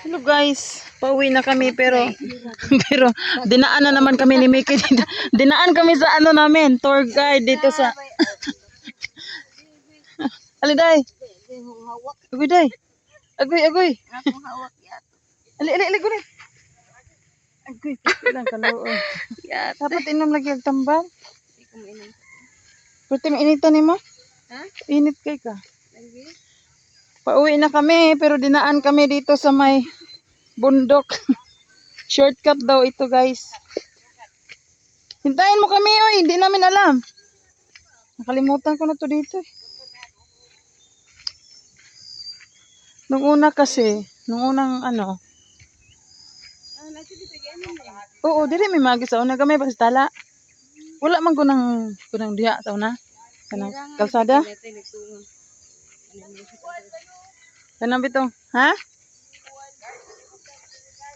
Hello guys, pauwi na kami pero pero dinaan na naman kami ni Mickey. Dinaan kami sa ano namin, tour guide dito sa Aliday. Agoy day. Agoy. Ali guni. Agoy, pito lang kaloo. Dapat inom lagi ang tambal. Pwede mo initan ni mo? Ha? Init kay ka. Pauwi na kami pero dinaan kami dito sa may bundok. Shortcut daw ito guys. Hintayin mo kami oy, hindi namin alam. Nakalimutan ko na to dito eh. Nung una kasi, nung unang ano. Oo, dili may magi sa una gamay basta tala. Wala man kunang diha sa una. Kanang kalsada. Kanang bitong, ha?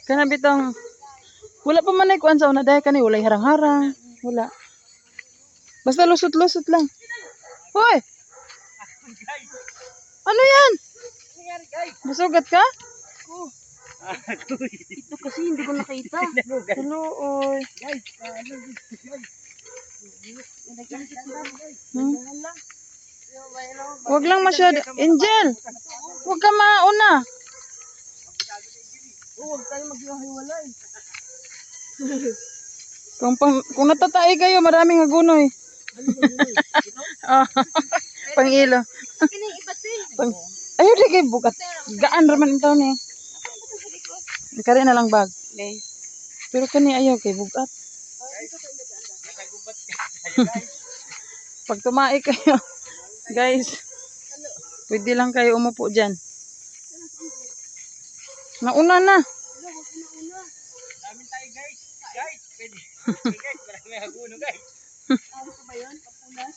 Kanang bitong wala pa man ay kuan sa una dahil kanay walay harang-harang. Wala. Basta lusot-lusot lang. Hoy! Ano yan? Masugat ka? Ito kasi hindi ko nakita. Hello, oy. Wag lang masyado. Angel! Wag ka mauna. Huwag tayo maghiwalay. Kung natatay kayo, maraming agunoy. Pang-ilo. Ayaw di kayo bukat. Gaan raman ito ni. Kari na lang bag. Pero kani ayaw kay bugat. Pag tumae kayo, guys, pwede lang kayo umupo dyan. Nauna na. Damin tayo guys. Pwede. Guys, marami haguno guys. Ano ba yun? Papunas?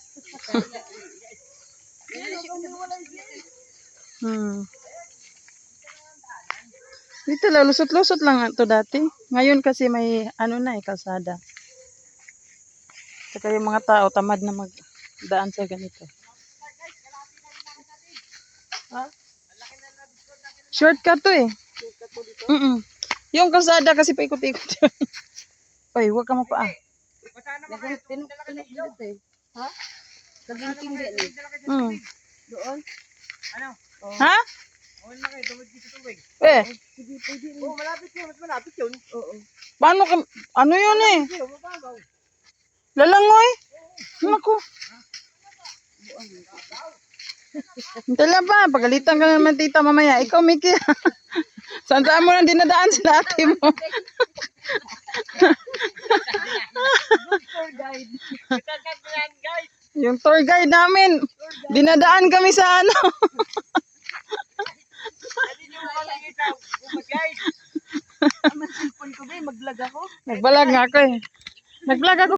Dito lang, lusot-lusot lang ito dati. Ngayon kasi may ano na eh, kalsada. Saka yung mga tao tamad na magdaan sa ganito. Ha? Shortcut to eh. Yung kalsada kasi paikot-ikot yun. Oy, huwag ka mapaa. Tinulog eh. Ha? Kaginting din eh. Doon? Ano? Ha? Oo na kayo, tumod dito tubig. Eh, Sige, pwede rin. Oo, malapit yun. Mas malapit yun. Oo. paano ka, ano yun eh? Sige, mababaw. Lalangoy? Naku. Tala ba? Pagalitan ka naman tita mamaya. Ikaw, Mickey. Saan mo nang dinadaan sila ate mo? Tour guide. Yung tour guide namin. Dinadaan kami sa ano. Hindi nyo malang ikaw. Guide. Ang cellphone ko ba, mag-vlog ako? Nag-vlog nga ako eh. Nag-vlog ako.